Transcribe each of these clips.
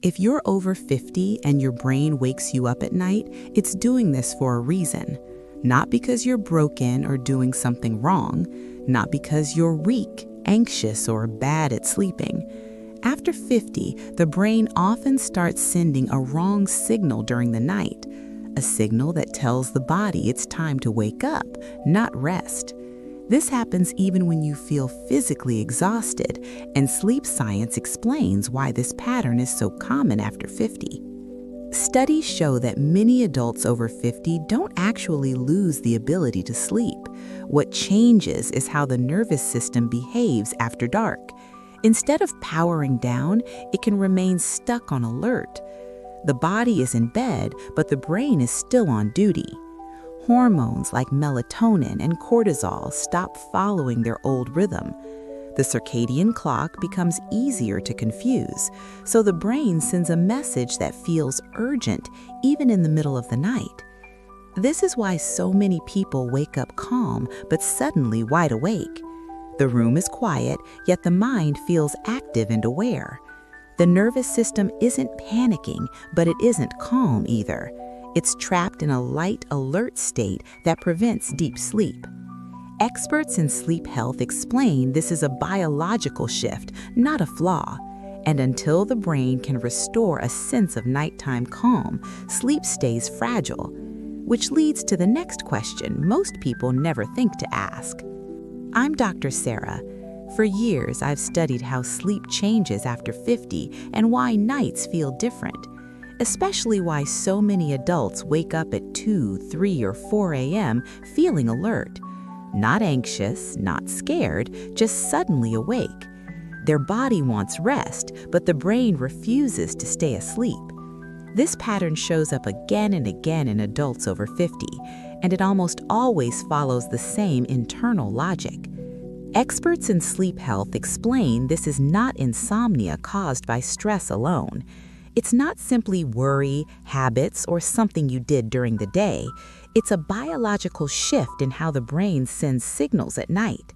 If you're over 50 and your brain wakes you up at night, it's doing this for a reason. Not because you're broken or doing something wrong, not because you're weak, anxious, or bad at sleeping. After 50, the brain often starts sending a wrong signal during the night, a signal that tells the body it's time to wake up, not rest. This happens even when you feel physically exhausted, and sleep science explains why this pattern is so common after 50. Studies show that many adults over 50 don't actually lose the ability to sleep. What changes is how the nervous system behaves after dark. Instead of powering down, it can remain stuck on alert. The body is in bed, but the brain is still on duty. Hormones like melatonin and cortisol stop following their old rhythm. The circadian clock becomes easier to confuse, so the brain sends a message that feels urgent even in the middle of the night. This is why so many people wake up calm but suddenly wide awake. The room is quiet, yet the mind feels active and aware. The nervous system isn't panicking, but it isn't calm either. It's trapped in a light, alert state that prevents deep sleep. Experts in sleep health explain this is a biological shift, not a flaw. And until the brain can restore a sense of nighttime calm, sleep stays fragile. Which leads to the next question most people never think to ask. I'm Dr. Sarah. For years, I've studied how sleep changes after 50 and why nights feel different. Especially why so many adults wake up at 2, 3, or 4 a.m. feeling alert. Not anxious, not scared, just suddenly awake. Their body wants rest, but the brain refuses to stay asleep. This pattern shows up again and again in adults over 50, and it almost always follows the same internal logic. Experts in sleep health explain this is not insomnia caused by stress alone. It's not simply worry, habits, or something you did during the day. It's a biological shift in how the brain sends signals at night.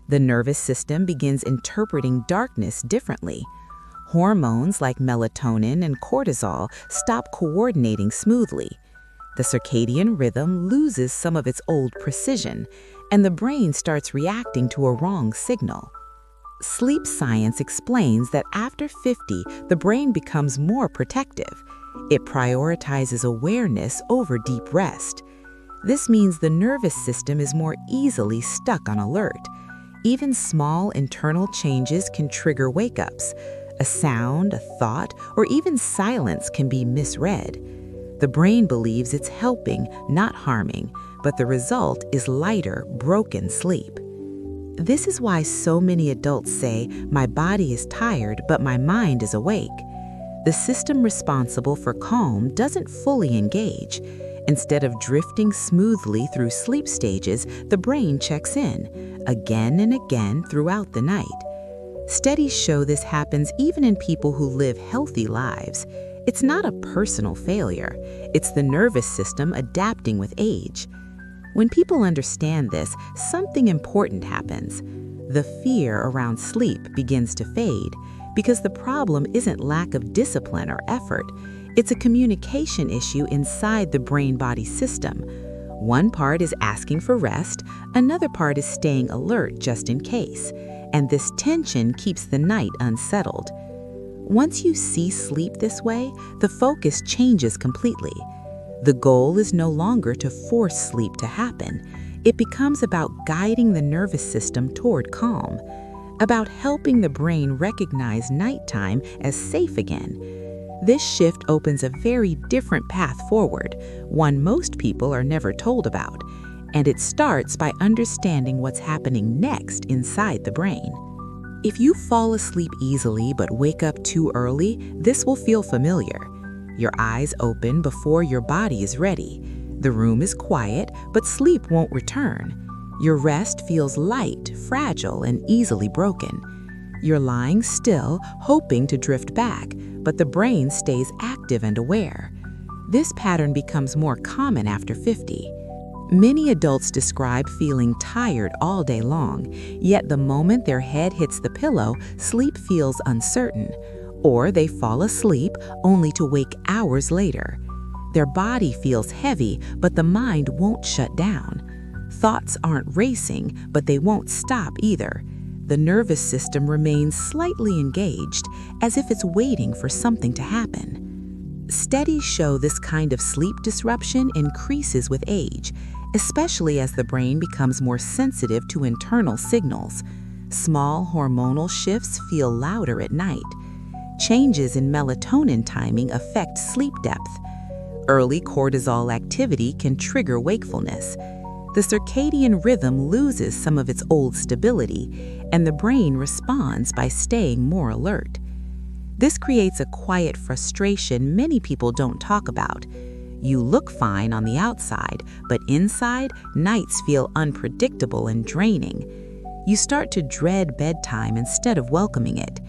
The nervous system begins interpreting darkness differently. Hormones like melatonin and cortisol stop coordinating smoothly. The circadian rhythm loses some of its old precision, and the brain starts reacting to a wrong signal. Sleep science explains that after 50, the brain becomes more protective. It prioritizes awareness over deep rest. This means the nervous system is more easily stuck on alert. Even small internal changes can trigger wake-ups. A sound, a thought, or even silence can be misread. The brain believes it's helping, not harming, but the result is lighter, broken sleep. This is why so many adults say, "My body is tired, but my mind is awake." The system responsible for calm doesn't fully engage. Instead of drifting smoothly through sleep stages, the brain checks in, again and again throughout the night. Studies show this happens even in people who live healthy lives. It's not a personal failure. It's the nervous system adapting with age. When people understand this, something important happens. The fear around sleep begins to fade because the problem isn't lack of discipline or effort. It's a communication issue inside the brain-body system. One part is asking for rest, another part is staying alert just in case, and this tension keeps the night unsettled. Once you see sleep this way, the focus changes completely. The goal is no longer to force sleep to happen. It becomes about guiding the nervous system toward calm, about helping the brain recognize nighttime as safe again. This shift opens a very different path forward, one most people are never told about, and it starts by understanding what's happening next inside the brain. If you fall asleep easily but wake up too early, this will feel familiar. Your eyes open before your body is ready. The room is quiet, but sleep won't return. Your rest feels light, fragile, and easily broken. You're lying still, hoping to drift back, but the brain stays active and aware. This pattern becomes more common after 50. Many adults describe feeling tired all day long, yet the moment their head hits the pillow, sleep feels uncertain. Or they fall asleep only to wake hours later. Their body feels heavy, but the mind won't shut down. Thoughts aren't racing, but they won't stop either. The nervous system remains slightly engaged, as if it's waiting for something to happen. Studies show this kind of sleep disruption increases with age, especially as the brain becomes more sensitive to internal signals. Small hormonal shifts feel louder at night. Changes in melatonin timing affect sleep depth. Early cortisol activity can trigger wakefulness. The circadian rhythm loses some of its old stability, and the brain responds by staying more alert. This creates a quiet frustration many people don't talk about. You look fine on the outside, but inside, nights feel unpredictable and draining. You start to dread bedtime instead of welcoming it.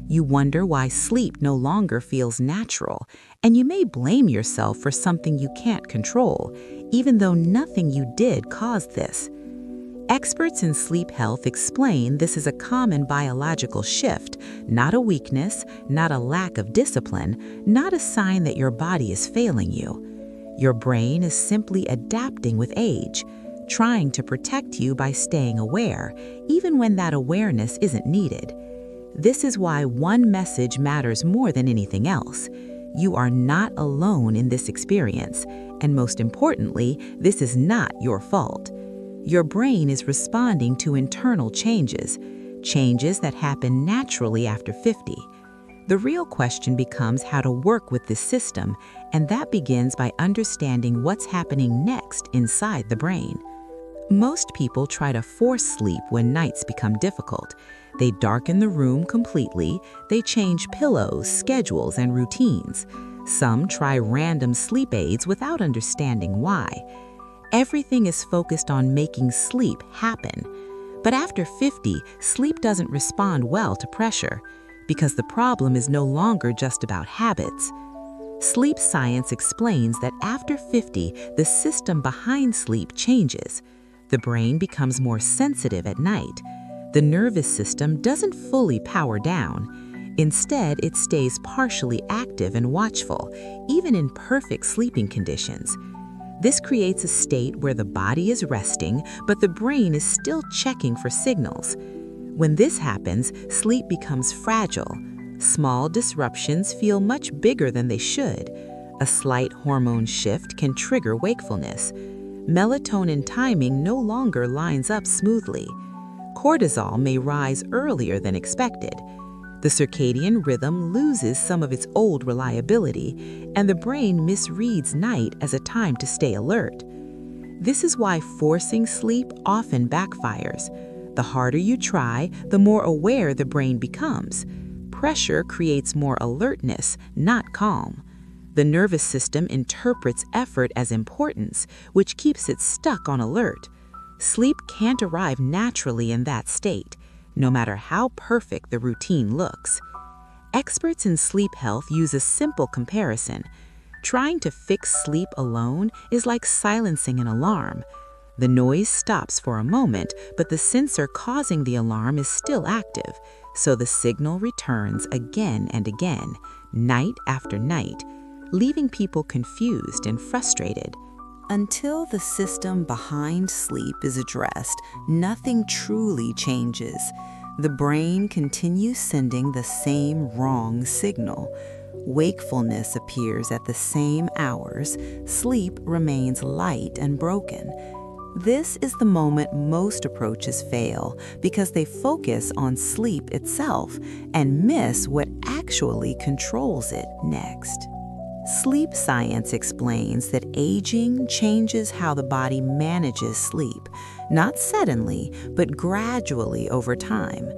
You wonder why sleep no longer feels natural, and you may blame yourself for something you can't control, even though nothing you did caused this. Experts in sleep health explain this is a common biological shift, not a weakness, not a lack of discipline, not a sign that your body is failing you. Your brain is simply adapting with age, trying to protect you by staying aware, even when that awareness isn't needed. This is why one message matters more than anything else. You are not alone in this experience, and most importantly, this is not your fault. Your brain is responding to internal changes that happen naturally after 50. The real question becomes how to work with this system, and that begins by understanding what's happening next inside the brain. Most people try to force sleep when nights become difficult. They darken the room completely, they change pillows, schedules, and routines. Some try random sleep aids without understanding why. Everything is focused on making sleep happen. But after 50, sleep doesn't respond well to pressure, because the problem is no longer just about habits. Sleep science explains that after 50, the system behind sleep changes. The brain becomes more sensitive at night. The nervous system doesn't fully power down. Instead, it stays partially active and watchful, even in perfect sleeping conditions. This creates a state where the body is resting, but the brain is still checking for signals. When this happens, sleep becomes fragile. Small disruptions feel much bigger than they should. A slight hormone shift can trigger wakefulness. Melatonin timing no longer lines up smoothly. Cortisol may rise earlier than expected. The circadian rhythm loses some of its old reliability, and the brain misreads night as a time to stay alert. This is why forcing sleep often backfires. The harder you try, the more aware the brain becomes. Pressure creates more alertness, not calm. The nervous system interprets effort as importance, which keeps it stuck on alert. Sleep can't arrive naturally in that state, no matter how perfect the routine looks. Experts in sleep health use a simple comparison. Trying to fix sleep alone is like silencing an alarm. The noise stops for a moment, but the sensor causing the alarm is still active, so the signal returns again and again, night after night, leaving people confused and frustrated. Until the system behind sleep is addressed, nothing truly changes. The brain continues sending the same wrong signal. Wakefulness appears at the same hours, sleep remains light and broken. This is the moment most approaches fail because they focus on sleep itself and miss what actually controls it next. Sleep science explains that aging changes how the body manages sleep, not suddenly, but gradually over time.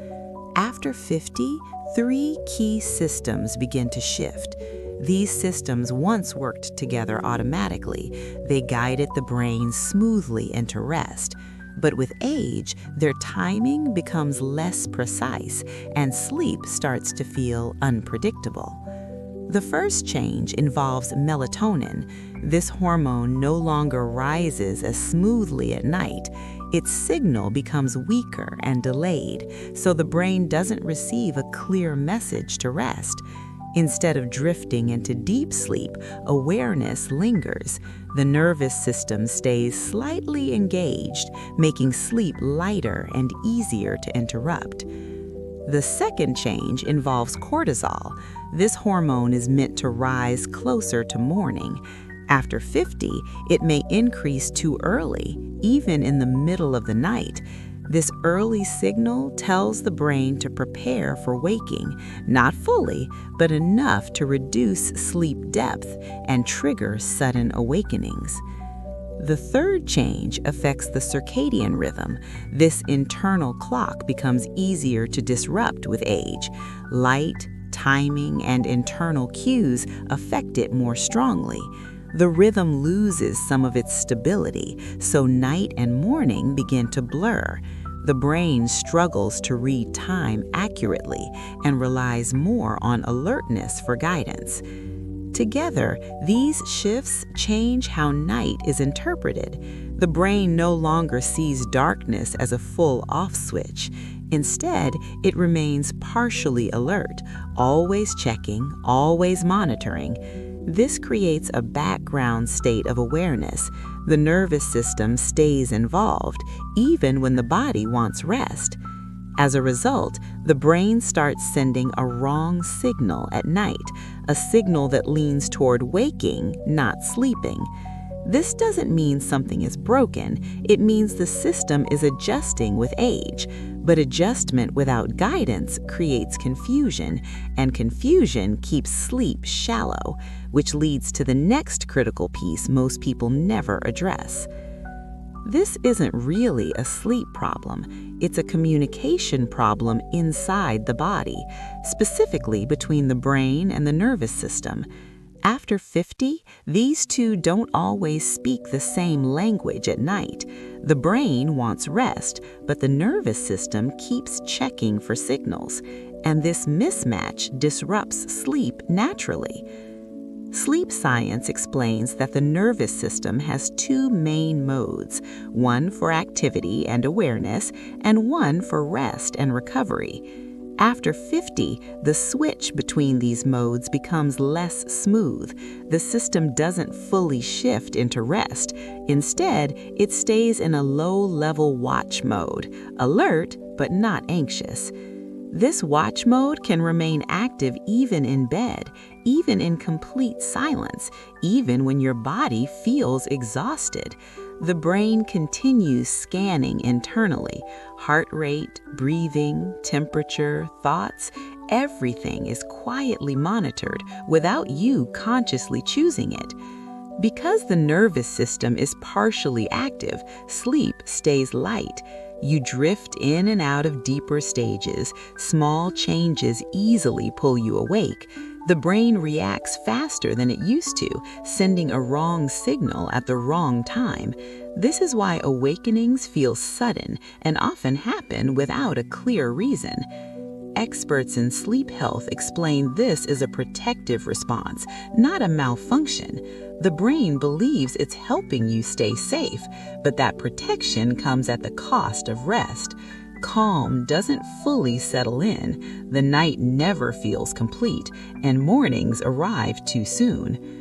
After 50, 3 key systems begin to shift. These systems once worked together automatically. They guided the brain smoothly into rest. But with age, their timing becomes less precise, and sleep starts to feel unpredictable. The first change involves melatonin. This hormone no longer rises as smoothly at night. Its signal becomes weaker and delayed, so the brain doesn't receive a clear message to rest. Instead of drifting into deep sleep, awareness lingers. The nervous system stays slightly engaged, making sleep lighter and easier to interrupt. The second change involves cortisol. This hormone is meant to rise closer to morning. After 50, it may increase too early, even in the middle of the night. This early signal tells the brain to prepare for waking, not fully, but enough to reduce sleep depth and trigger sudden awakenings. The third change affects the circadian rhythm. This internal clock becomes easier to disrupt with age. Light, timing, and internal cues affect it more strongly. The rhythm loses some of its stability, so night and morning begin to blur. The brain struggles to read time accurately and relies more on alertness for guidance. Together, these shifts change how night is interpreted. The brain no longer sees darkness as a full off switch. Instead, it remains partially alert, always checking, always monitoring. This creates a background state of awareness. The nervous system stays involved, even when the body wants rest. As a result, the brain starts sending a wrong signal at night, a signal that leans toward waking, not sleeping. This doesn't mean something is broken. It means the system is adjusting with age. But adjustment without guidance creates confusion, and confusion keeps sleep shallow, which leads to the next critical piece most people never address. This isn't really a sleep problem. It's a communication problem inside the body, specifically between the brain and the nervous system. After 50, these two don't always speak the same language at night. The brain wants rest, but the nervous system keeps checking for signals, and this mismatch disrupts sleep naturally. Sleep science explains that the nervous system has two main modes, one for activity and awareness, and one for rest and recovery. After 50, the switch between these modes becomes less smooth. The system doesn't fully shift into rest. Instead, it stays in a low-level watch mode, alert but not anxious. This watch mode can remain active even in bed, even in complete silence, even when your body feels exhausted. The brain continues scanning internally. Heart rate, breathing, temperature, thoughts, everything is quietly monitored without you consciously choosing it. Because the nervous system is partially active, sleep stays light. You drift in and out of deeper stages. Small changes easily pull you awake. The brain reacts faster than it used to, sending a wrong signal at the wrong time. This is why awakenings feel sudden and often happen without a clear reason. Experts in sleep health explain this is a protective response, not a malfunction. The brain believes it's helping you stay safe, but that protection comes at the cost of rest. Calm doesn't fully settle in, the night never feels complete, and mornings arrive too soon.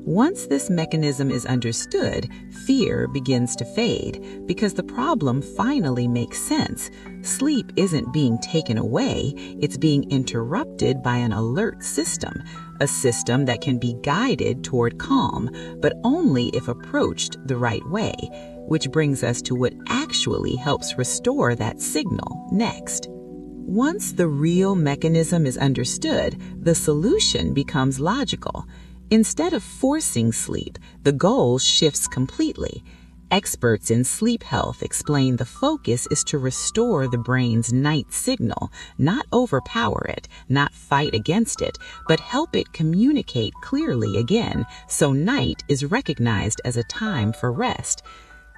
Once this mechanism is understood, fear begins to fade because the problem finally makes sense. Sleep isn't being taken away, it's being interrupted by an alert system, a system that can be guided toward calm, but only if approached the right way, which brings us to what actually helps restore that signal next. Once the real mechanism is understood, the solution becomes logical. Instead of forcing sleep, the goal shifts completely. Experts in sleep health explain the focus is to restore the brain's night signal, not overpower it, not fight against it, but help it communicate clearly again, so night is recognized as a time for rest.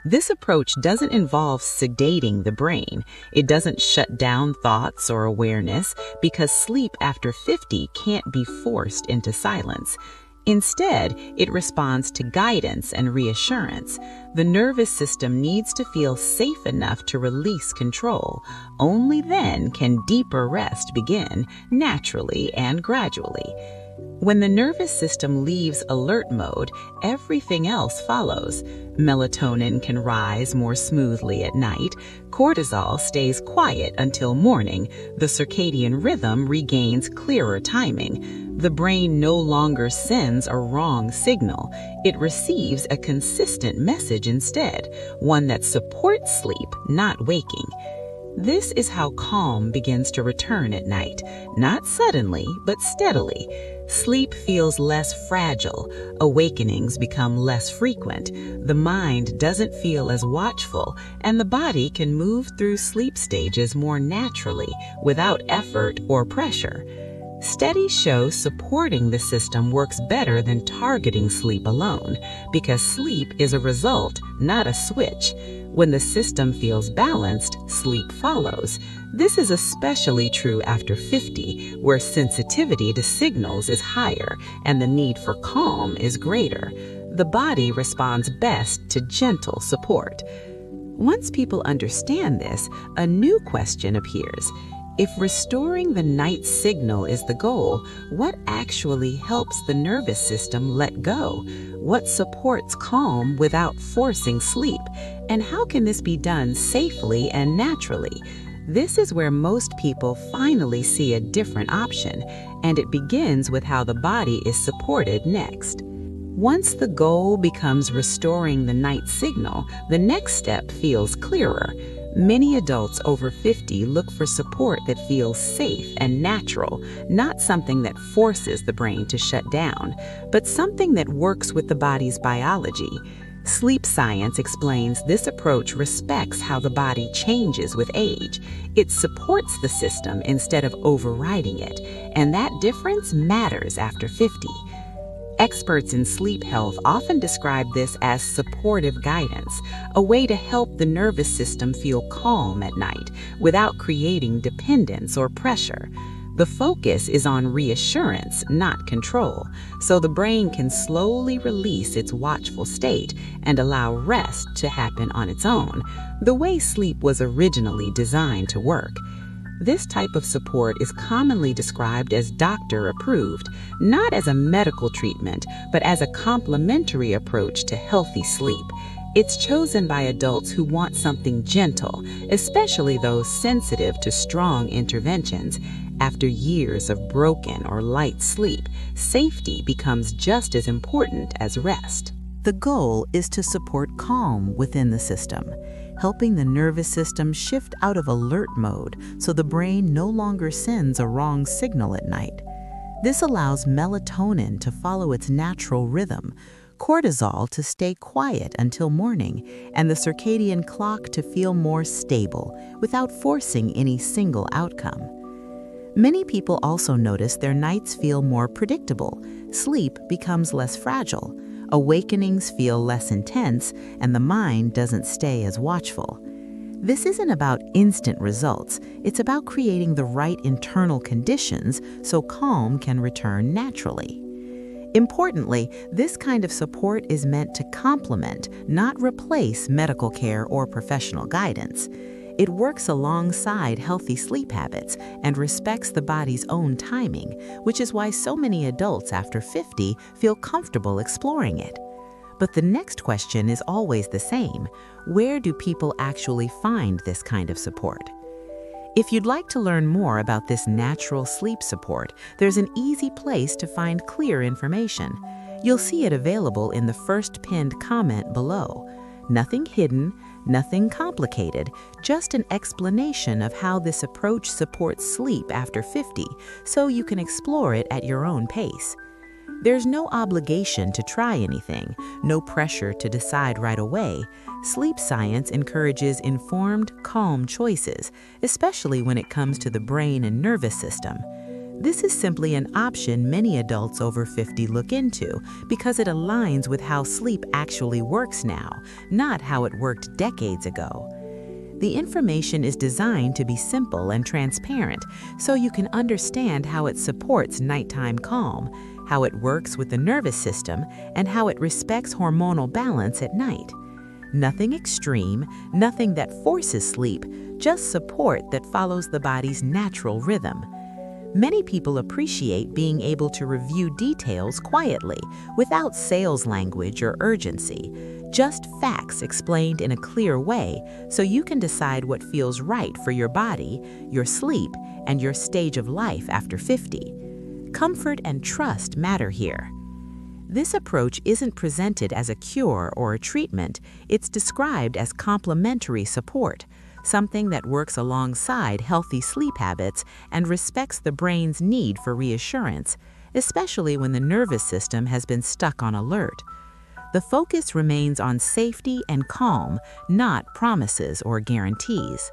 This approach doesn't involve sedating the brain. It doesn't shut down thoughts or awareness because sleep after 50 can't be forced into silence. Instead, it responds to guidance and reassurance. The nervous system needs to feel safe enough to release control. Only then can deeper rest begin, naturally and gradually. When the nervous system leaves alert mode, everything else follows. Melatonin can rise more smoothly at night. Cortisol stays quiet until morning. The circadian rhythm regains clearer timing. The brain no longer sends a wrong signal. It receives a consistent message instead, one that supports sleep, not waking. This is how calm begins to return at night, not suddenly, but steadily. Sleep feels less fragile, awakenings become less frequent, the mind doesn't feel as watchful, and the body can move through sleep stages more naturally, without effort or pressure. Studies show supporting the system works better than targeting sleep alone, because sleep is a result, not a switch. When the system feels balanced, sleep follows. This is especially true after 50, where sensitivity to signals is higher and the need for calm is greater. The body responds best to gentle support. Once people understand this, a new question appears. If restoring the night signal is the goal, what actually helps the nervous system let go? What supports calm without forcing sleep? And how can this be done safely and naturally? This is where most people finally see a different option, and it begins with how the body is supported next. Once the goal becomes restoring the night signal, the next step feels clearer. Many adults over 50 look for support that feels safe and natural, not something that forces the brain to shut down, but something that works with the body's biology. Sleep science explains this approach respects how the body changes with age. It supports the system instead of overriding it, and that difference matters after 50. Experts in sleep health often describe this as supportive guidance, a way to help the nervous system feel calm at night without creating dependence or pressure. The focus is on reassurance, not control, so the brain can slowly release its watchful state and allow rest to happen on its own, the way sleep was originally designed to work. This type of support is commonly described as doctor-approved, not as a medical treatment, but as a complementary approach to healthy sleep. It's chosen by adults who want something gentle, especially those sensitive to strong interventions. After years of broken or light sleep, safety becomes just as important as rest. The goal is to support calm within the system, helping the nervous system shift out of alert mode so the brain no longer sends a wrong signal at night. This allows melatonin to follow its natural rhythm, cortisol to stay quiet until morning, and the circadian clock to feel more stable without forcing any single outcome. Many people also notice their nights feel more predictable, sleep becomes less fragile, awakenings feel less intense, and the mind doesn't stay as watchful. This isn't about instant results, it's about creating the right internal conditions so calm can return naturally. Importantly, this kind of support is meant to complement, not replace medical care or professional guidance. It works alongside healthy sleep habits and respects the body's own timing, which is why so many adults after 50 feel comfortable exploring it. But the next question is always the same: where do people actually find this kind of support? If you'd like to learn more about this natural sleep support, there's an easy place to find clear information. You'll see it available in the first pinned comment below. Nothing hidden, nothing complicated, just an explanation of how this approach supports sleep after 50, so you can explore it at your own pace. There's no obligation to try anything, no pressure to decide right away. Sleep science encourages informed, calm choices, especially when it comes to the brain and nervous system. This is simply an option many adults over 50 look into because it aligns with how sleep actually works now, not how it worked decades ago. The information is designed to be simple and transparent so you can understand how it supports nighttime calm, how it works with the nervous system, and how it respects hormonal balance at night. Nothing extreme, nothing that forces sleep, just support that follows the body's natural rhythm. Many people appreciate being able to review details quietly, without sales language or urgency, just facts explained in a clear way so you can decide what feels right for your body, your sleep, and your stage of life after 50. Comfort and trust matter here. This approach isn't presented as a cure or a treatment, it's described as complementary support, something that works alongside healthy sleep habits and respects the brain's need for reassurance, especially when the nervous system has been stuck on alert. The focus remains on safety and calm, not promises or guarantees.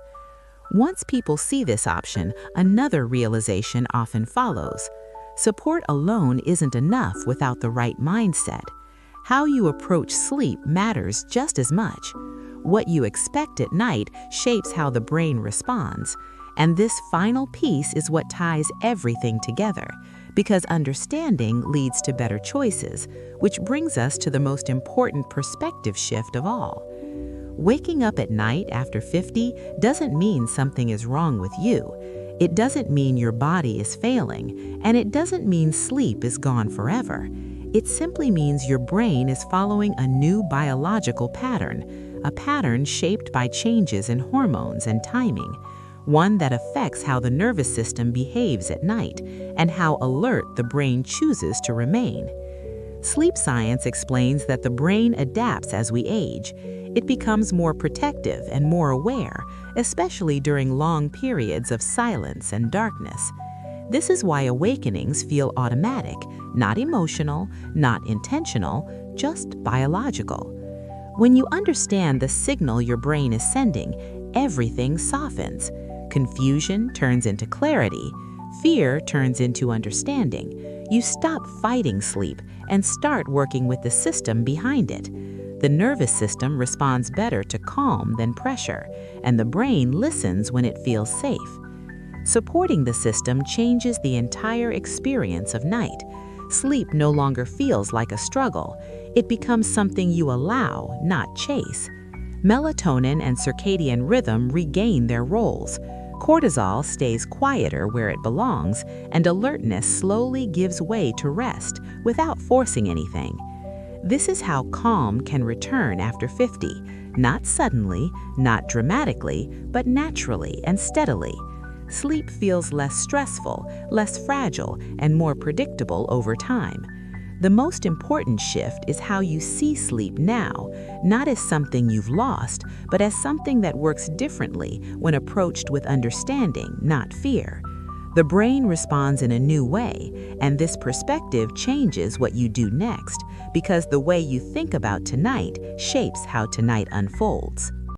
Once people see this option, another realization often follows. Support alone isn't enough without the right mindset. How you approach sleep matters just as much. What you expect at night shapes how the brain responds. And this final piece is what ties everything together, because understanding leads to better choices, which brings us to the most important perspective shift of all. Waking up at night after 50 doesn't mean something is wrong with you. It doesn't mean your body is failing, and it doesn't mean sleep is gone forever. It simply means your brain is following a new biological pattern, a pattern shaped by changes in hormones and timing, one that affects how the nervous system behaves at night and how alert the brain chooses to remain. Sleep science explains that the brain adapts as we age. It becomes more protective and more aware, especially during long periods of silence and darkness. This is why awakenings feel automatic, not emotional, not intentional, just biological. When you understand the signal your brain is sending, everything softens. Confusion turns into clarity. Fear turns into understanding. You stop fighting sleep and start working with the system behind it. The nervous system responds better to calm than pressure, and the brain listens when it feels safe. Supporting the system changes the entire experience of night. Sleep no longer feels like a struggle. It becomes something you allow, not chase. Melatonin and circadian rhythm regain their roles. Cortisol stays quieter where it belongs, and alertness slowly gives way to rest without forcing anything. This is how calm can return after 50, not suddenly, not dramatically, but naturally and steadily. Sleep feels less stressful, less fragile, and more predictable over time. The most important shift is how you see sleep now, not as something you've lost, but as something that works differently when approached with understanding, not fear. The brain responds in a new way, and this perspective changes what you do next, because the way you think about tonight shapes how tonight unfolds.